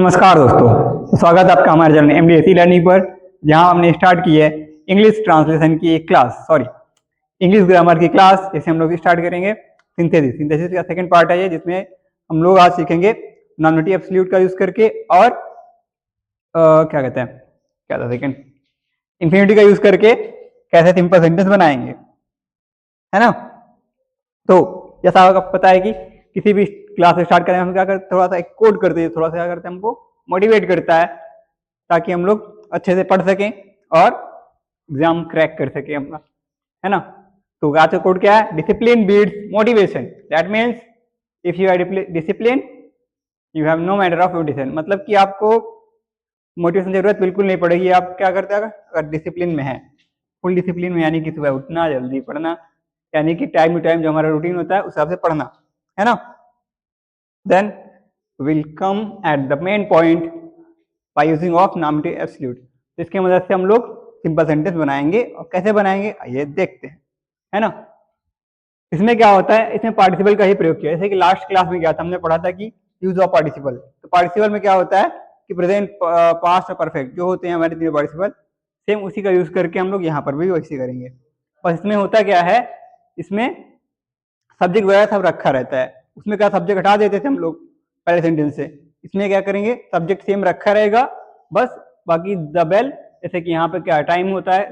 नमस्कार दोस्तों, स्वागत है आपका हमारे चैनल MDSC लर्निंग पर, जहां हमने स्टार्ट की है इंग्लिश ट्रांसलेशन की एक क्लास, इंग्लिश ग्रामर की क्लास। जैसे हम लोग स्टार्ट करेंगे सिंथेसिस का सेकंड पार्ट है ये, जिसमें हम लोग आज सीखेंगे नॉमिनेटिव एब्सोल्यूट का यूज करके और क्या कहते हैं, क्या था सेकंड, इंफिनिटी का यूज करके कैसे सिंपल सेंटेंस बनाएंगे, है ना। तो जैसा आपको पता है कि किसी भी क्लास स्टार्ट करें हम क्या करते, थोड़ा सा एक कोड करते हैं, थोड़ा सा क्या करते हैं, हमको मोटिवेट करता है ताकि हम लोग अच्छे से पढ़ सकें और एग्जाम क्रैक कर सकें अपना, है ना। तो आज का कोड क्या है? Discipline beats motivation. That means if you are discipline you have no matter of motivation. मतलब कि आपको मोटिवेशन जरूरत बिल्कुल नहीं पड़ेगी। आप क्या करते हैं अगर डिसिप्लिन में है, फुल डिसिप्लिन में, यानी कि सुबह उठना, जल्दी पढ़ना, यानी कि टाइम टू टाइम जो हमारा रूटीन होता है उस हिसाब से पढ़ना, है ना। Then will come at the main point by using of nominative absolute. तो इसकी मदद से हम लोग सिंपल सेंटेंस बनाएंगे, और कैसे बनाएंगे आइए देखते हैं, है ना। इसमें क्या होता है, इसमें पार्टिसिपल का ही प्रयोग किया। जैसे कि लास्ट क्लास में क्या था, हमने पढ़ा था कि यूज ऑफ पार्टिसिपल। तो पार्टिसिपल में क्या होता है कि प्रेजेंट, पास्ट और परफेक्ट जो होते हैं हमारे तीनों पार्टिसिपल, सेम उसी का यूज करके हम लोग यहाँ पर भी वैसे करेंगे। और इसमें होता क्या है, इसमें सब्जेक्ट वगैरह सब रखा रहता है। उसमें क्या सब्जेक्ट हटा देते थे हम लोग पहले सेंटेंस से। इसमें क्या करेंगे, सब्जेक्ट सेम रखा रहेगा, बस बाकी द बेल, जैसे कि यहाँ पे क्या टाइम होता है,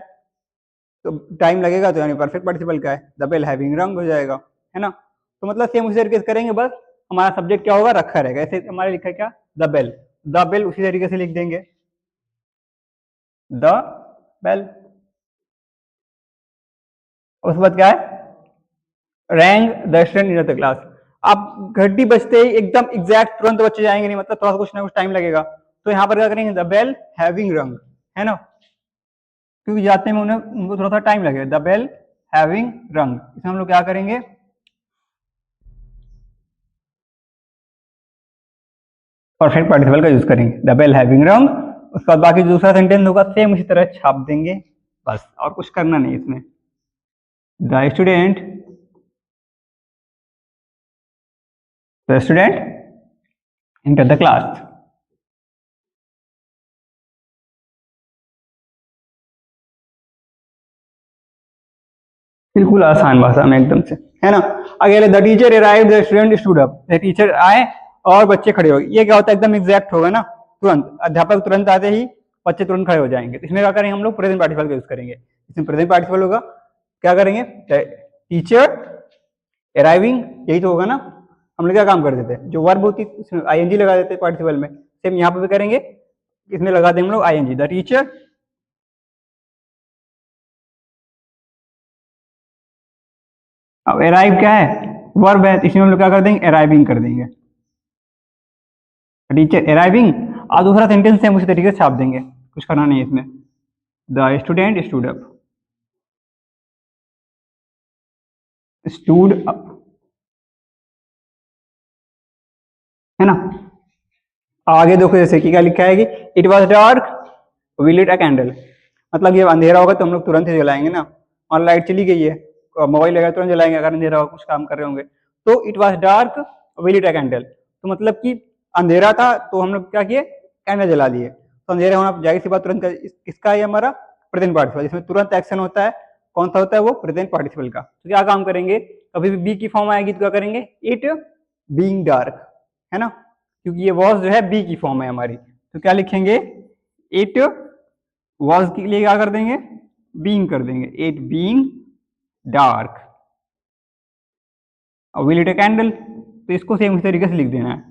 तो टाइम लगेगा तो यानी परफेक्ट पार्टिसिपल का है, द बेल हैविंग रंग हो जाएगा, है ना। तो मतलब सेम उसी तरीके से करेंगे, बस हमारा सब्जेक्ट क्या होगा, रखा रहेगा। ऐसे हमारे लिखा है क्या, द बेल उसी तरीके से लिख देंगे, द बेल। उसके बाद क्या है, rank the student in the class. आप घंटी बजते ही एकदम एग्जैक्ट तुरंत बच्चे जाएंगे नहीं, मतलब थोड़ा कुछ ना कुछ टाइम लगेगा। तो यहाँ पर क्या करेंगे, द बेल हैविंग रंग, है ना, क्योंकि जाते में उनको थोड़ा सा टाइम लगेगा। द बेल हैविंग रंग, इसमें हम लोग क्या करेंगे, परफेक्ट पार्टिसिपल का यूज करेंगे, द बेल हैविंग रंग। उसके बाद बाकी दूसरा सेंटेंस होगा सेम उसी तरह छाप देंगे, बस और कुछ करना नहीं इसमें। The student enter the class. बिल्कुल आसान भाषा में एकदम से, है ना। अगर the teacher arrived the student stood up, teacher आए और बच्चे खड़े हो गए, ये क्या होता है, एकदम एग्जैक्ट होगा ना, तुरंत अध्यापक तुरंत आते ही बच्चे तुरंत खड़े हो जाएंगे। इसमें क्या करेंगे हम लोग, प्रेजेंट पार्टिसिपल का यूज करेंगे। इसमें प्रेजेंट पार्टिसिपल होगा, क्या करेंगे, टीचर अराइविंग, यही तो होगा ना। हम लोग क्या काम कर देते हैं, जो वर्ब होती है उसमें आईएनजी लगा देते हैं पार्टिसिपल में, सेम यहाँ पे भी करेंगे, इसमें लगा देंगे हम लोग आईएनजी, द टीचर। अब अराइव क्या है, वर्ब है, इसमें हम लोग क्या कर देंगे, अराइविंग कर देंगे, टीचर अराइविंग। और दूसरा सेंटेंस है उसी तरीके से छाप देंगे, कुछ करना नहीं है इसमें, the student stood up, stood up, है ना। आगे देखो जैसे कि क्या लिखा है कि it was dark we lit a candle. मतलब ये अंधेरा होगा तो हम लोग तुरंत ही जलाएंगे ना, और लाइट चली गई है, मोबाइल लगा तुरंत जलाएंगे अगर अंधेरा होगा, कुछ काम कर रहे होंगे। तो it was dark we lit a candle, तो मतलब कि अंधेरा था तो हम लोग क्या किए, कैंडल जला दिए। तो अंधेरा होना जाहिर सी बात तुरंत किसका है, हमारा प्रेजेंट पार्टिसिपल, जिसमें तुरंत एक्शन होता है। कौन सा होता है वो, प्रेजेंट पार्टिसिपल का। तो क्या काम करेंगे, कभी भी बी की फॉर्म आएगी तो क्या करेंगे, इट बीइंग डार्क, है ना, क्योंकि ये वॉज जो है बी की फॉर्म है हमारी। तो क्या लिखेंगे, इट वॉज के लिए क्या कर देंगे, बीइंग कर देंगे, इट बीइंग डार्क, और वी लिट अ कैंडल, तो इसको सेम इस तरीके से लिख देना है।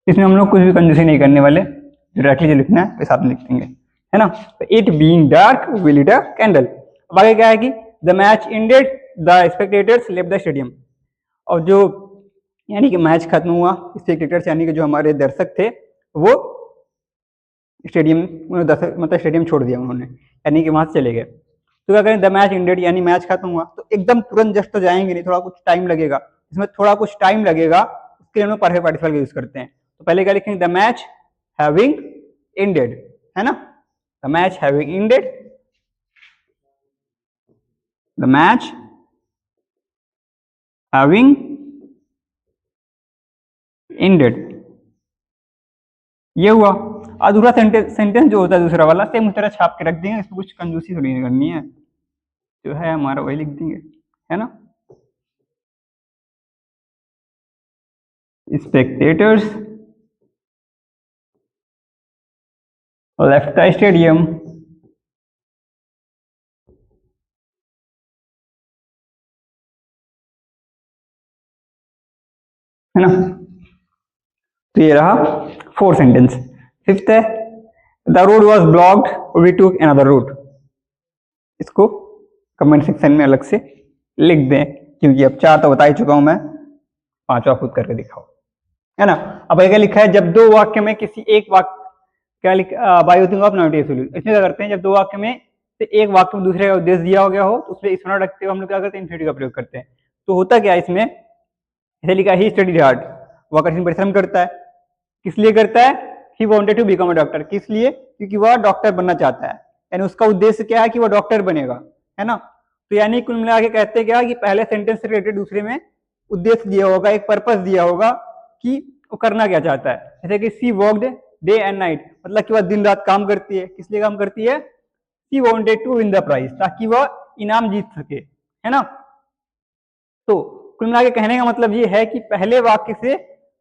इसमें हम लोग कुछ भी कंजूसी नहीं करने वाले, डायरेक्टली जो लिखना है वैसा लिख देंगे, है ना। तो it being dark we lit a candle. अब आगे क्या है कि the match ended the spectators left the stadium. और जो यानी कि मैच खत्म हुआ, स्पेक्टेटर्स यानी कि जो हमारे दर्शक थे वो स्टेडियम, मतलब स्टेडियम छोड़ दिया उन्होंने, यानी कि वहां से चले गए। तो क्या करें, द मैच एंडेड, यानी मैच खत्म हुआ, तो एकदम तुरंत जस्ट तो जाएंगे नहीं, थोड़ा कुछ टाइम लगेगा। इसमें थोड़ा कुछ टाइम लगेगा, उसके लिए हम लोग परफेक्ट पार्टिसिपल का यूज करते हैं। तो पहले क्या लिखेंगे, द मैच हैविंग एंडेड, है ना, the match having ended, the match having ended, ये हुआ। अधूरा सेंटेंस जो होता है दूसरा वाला सेम उस तरह छाप के रख देंगे, इसमें कुछ कंजूसी थोड़ी नहीं करनी है, जो है हमारा वही लिख देंगे, है ना। स्पेक्टेटर्स लेफ्ट द स्टेडियम, है ना। तो ये रहा 4 सेंटेंस। 5th है the road was blocked we took another route. इसको कमेंट सेक्शन में अलग से लिख दें, क्योंकि अब 4 तो बता ही चुका हूं मैं, 5वां खुद करके दिखाओ, है ना। अब क्या लिखा है, जब 2 वाक्य में किसी एक वाक्य क्या लिखा bye using of not absolute, इसमें क्या करते हैं, जब 2 वाक्य में से एक वाक्य में दूसरे का उद्देश्य दिया हो गया हो तो उसमें इसमें रखते हुए हम लोग क्या करते हैं, इन्फिनिटिव का प्रयोग करते हैं। तो होता क्या है इसमें, जैसे लिखा ही स्टडीड हार्ड, वह कठिन परिश्रम करता है, किस लिए करता है, he wanted to become a doctor, किस लिए, क्योंकि वह डॉक्टर बनना चाहता है, यानी उसका उद्देश्य क्या है कि वह डॉक्टर बनेगा, है ना। तो यानी कुल मिला के कहते हैं क्या कि पहले सेंटेंस से रिलेटेड दूसरे में उद्देश्य दिया होगा, एक पर्पस दिया होगा कि वो करना क्या चाहता है। जैसे कि सी वर्कड डे एंड नाइट, मतलब कि वह दिन रात काम करती है, किस लिए काम करती है, she wanted to win the prize, ताकि वह इनाम जीत सके, है ना। तो कुल मिला के कहने का मतलब ये है कि पहले वाक्य से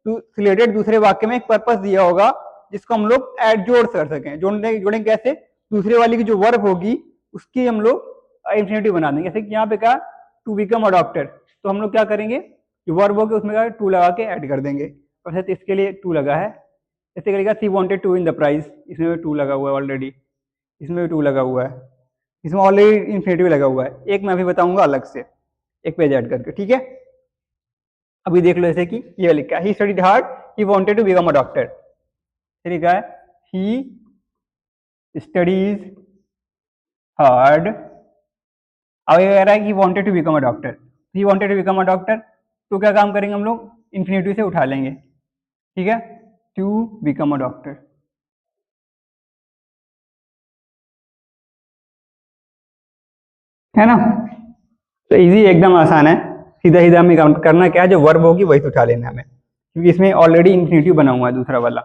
रिलेटेड दूसरे वाक्य में एक पर्पस दिया होगा जिसको हम लोग ऐड जोड़ कर सकें। जोड़ेंगे कैसे, दूसरे वाली की जो वर्ब होगी उसकी हम लोग इंफिनिटिव बना देंगे। जैसे कि यहाँ पे कहा टू बिकम अ डॉक्टर, तो हम लोग क्या करेंगे, जो वर्ब होगी उसमें क्या टू लगा के ऐड कर देंगे, और तो इसके लिए टू लगा है। जैसे करेगा she wanted to win the prize, इसमें भी टू लगा हुआ है ऑलरेडी, इसमें भी टू लगा हुआ है, इसमें ऑलरेडी इंफिनिटिव लगा हुआ है। एक मैं अभी बताऊंगा अलग से, एक पेज ऐड करके, ठीक है। अभी देख लो, जैसे कि ये लिखा है he studied hard he wanted to become a doctor, लिखा है ही स्टडीज हार्ड, अब ये कह रहा है कि wanted to become a doctor, he wanted to become a doctor, तो क्या काम करेंगे हम लोग, इंफिनिटिव से उठा लेंगे, ठीक है, टू बिकम अ डॉक्टर, है ना। तो इजी, एकदम आसान है, सीधा सीधा हमें करना क्या है, जो वर्ब होगी वही से उठा लेना है हमें, क्योंकि इसमें ऑलरेडी इंफिनिटिव बना हुआ है दूसरा वाला।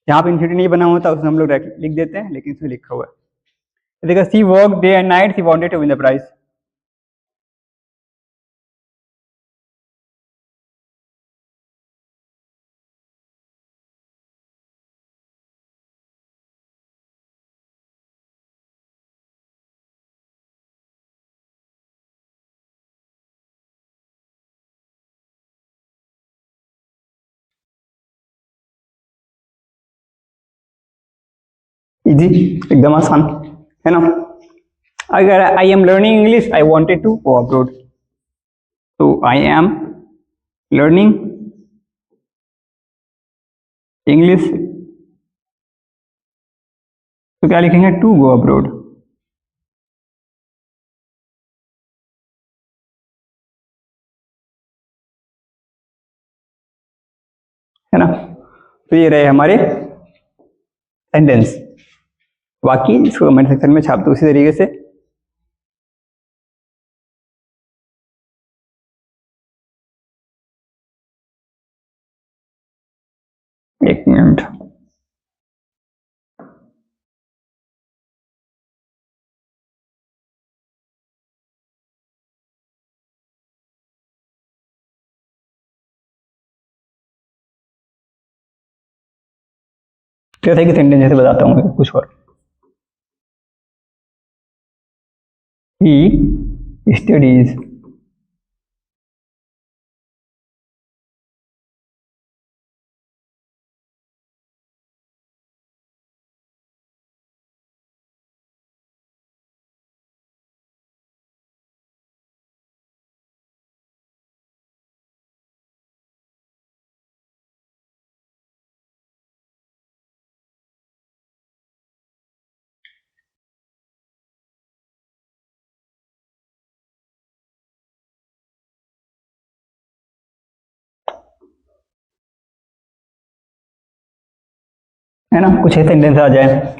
जहाँ पे इंफिनिटिव नहीं बना हुआ था उसमें हम लोग लिख देते हैं, लेकिन इसमें लिखा हुआ है। देखा she work day and night she wanted to win the prize, easy, एकदम आसान, है ना। अगर I am learning English I wanted to go abroad, तो आई एम लर्निंग इंग्लिश, तो क्या लिखेंगे, टू गो अब्रॉड, है ना। तो ये रहे हमारे सेंटेंस, बाकी इसको कमेंट सेक्शन में छाप दो उसी तरीके से। एक मिनट, कैसे कि सेंटेंस जैसे बताता हूँ कुछ और, ही स्टडीज है ना, कुछ सेंटेंस आ जाए।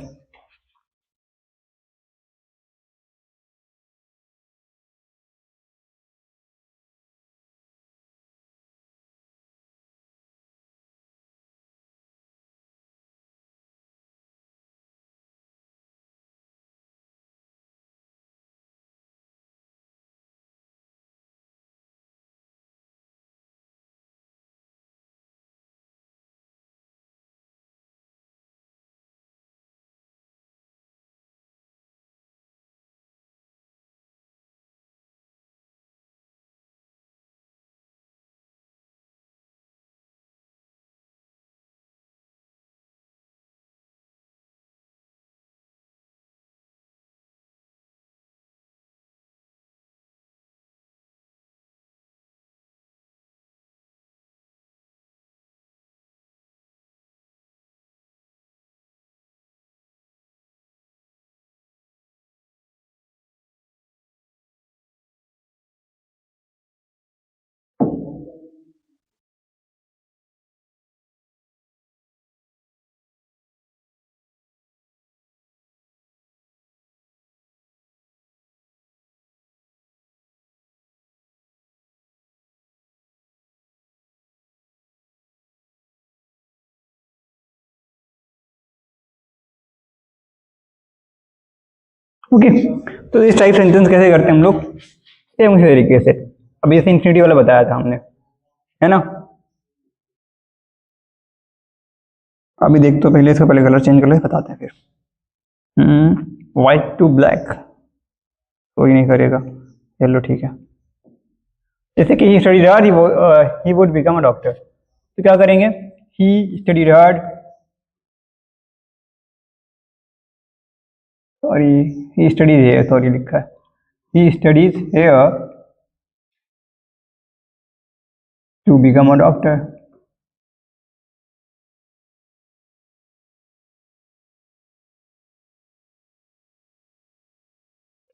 ओके, तो इस टाइप सेंटेंस कैसे करते हैं हम लोग, सेम उसी तरीके से। अभी इसे इंफिनिटी वाला बताया था हमने, है ना। अभी देख तो पहले इसका पहले कलर चेंज कर ले, बताते हैं फिर। व्हाइट टू ब्लैक कोई नहीं करेगा, चलो ठीक है। जैसे कि he studied hard, he would become a doctor, तो क्या करेंगे, he studied hard, sorry he studies here, sorry लिखा है, he studies here to become a doctor.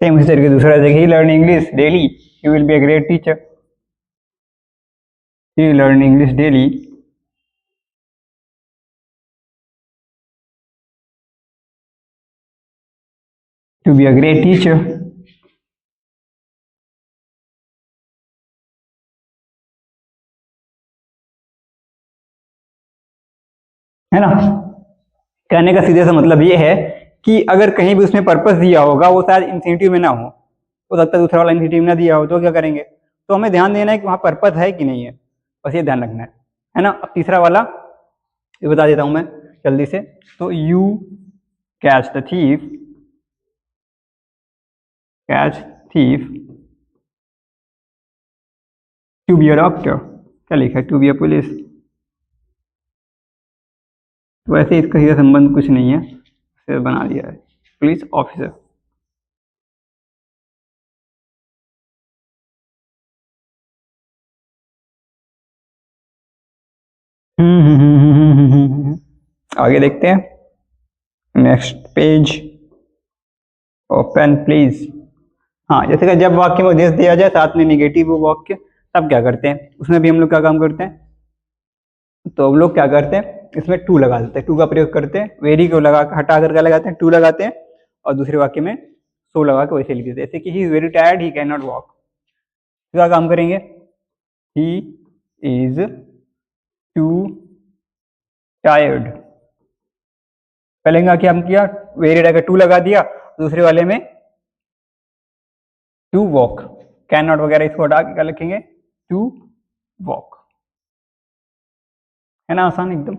Same इसी तरीके दूसरा जगह, he learn English daily, he will be a great teacher, he learn English daily to be a great teacher. है ना। कहने का सीधे सा मतलब ये है कि अगर कहीं भी उसमें पर्पस दिया होगा वो शायद इंफिनिटिव में ना हो सकता है दूसरा वाला इंफिनिटिव में ना दिया हो, तो क्या करेंगे, तो हमें ध्यान देना है कि वहां पर्पस है कि नहीं है, बस ये ध्यान रखना है ना। अब तीसरा वाला ये बता देता हूं मैं जल्दी से। तो you catch the thief, catch thief to be a doctor, क्या लिखा है, टू बी अ पुलिस, तो वैसे इसका सीधा संबंध कुछ नहीं है, सिर्फ बना दिया है पुलिस ऑफिसर। आगे देखते हैं नेक्स्ट पेज, ओपन प्लीज। हाँ, जैसे कि जब वाक्य में उद्देश्य दिया जाए साथ में निगेटिव वाक्य, तब क्या करते हैं, उसमें भी हम लोग क्या काम करते हैं, तो हम लोग क्या करते हैं इसमें टू लगा देते हैं, टू का प्रयोग करते हैं, वेरी को लगा हटा कर क्या लगाते हैं, टू लगाते हैं, और दूसरे वाक्य में सो लगा के वैसे लिख देते हैं, जैसे कि he is very tired he can not walk, तो क्या काम करेंगे, ही इज टू टायर्ड, पहले क्या हम किया, वेरी लगा टू लगा दिया, दूसरे वाले में टू वॉक, कैन नॉट वगैरह इसको हटा के क्या लिखेंगे, टू वॉक, है ना, आसान एकदम।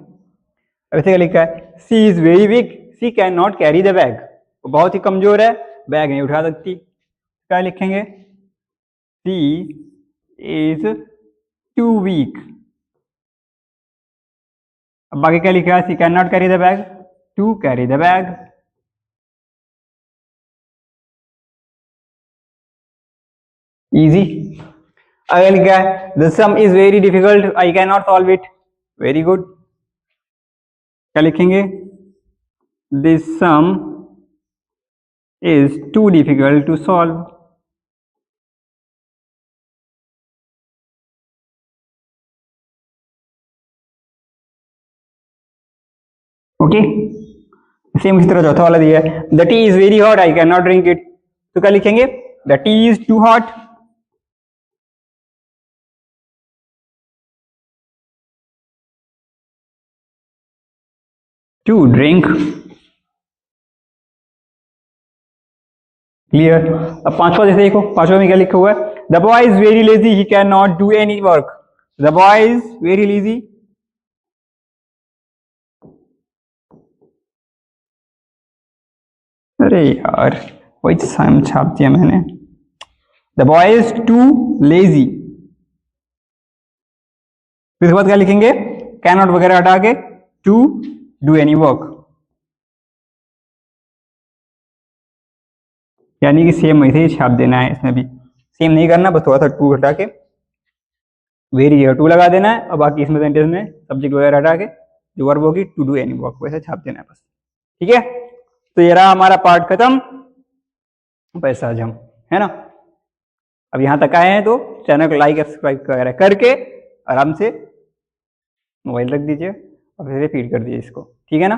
अब ऐसे क्या लिखा है, she is very weak, she can not carry the bag, वो बहुत ही कमजोर है, बैग नहीं उठा सकती, क्या लिखेंगे, सी इज टू वीक। अब बाकी क्या लिखा है, she can not carry the bag, to carry the bag, easy. अगर लिखा है the sum is very difficult I can not solve it, very good, क्या लिखेंगे, this sum is too difficult to solve, okay. Same इसी तरह चौथा वाला दिया है, the tea is very hot I can not drink it, तो क्या लिखेंगे, the tea is too hot, to drink, clear. अब पांचवा जैसे देखो, पांचवा में क्या लिखा हुआ है, the boy is very lazy he can not do any work, the boy is very lazy, अरे यार वही साम छाप दिया मैंने, the boy is too lazy, फिर उसके बाद क्या लिखेंगे, कैन नॉट वगैरह हटा के टू डू एनी वर्क, यानी कि सेम वैसे ही छाप देना है, इसमें भी सेम नहीं करना, बस थोड़ा सा टू हटा के वेरी जगह टू लगा देना है, और बाकी इसमें सेंटेंस में सब्जेक्ट वगैरह हटा के जो वर्ब होगी टू डू एनी वर्क वैसे छाप देना है बस, ठीक है। तो ये रहा हमारा पार्ट खत्म, पैसा जम, है ना। अब यहाँ तक आए हैं तो चैनल को लाइक सब्सक्राइब वगैरह करके आराम से मोबाइल रख दीजिए और फिर रिपीट कर दीजिए इसको, ठीक है ना।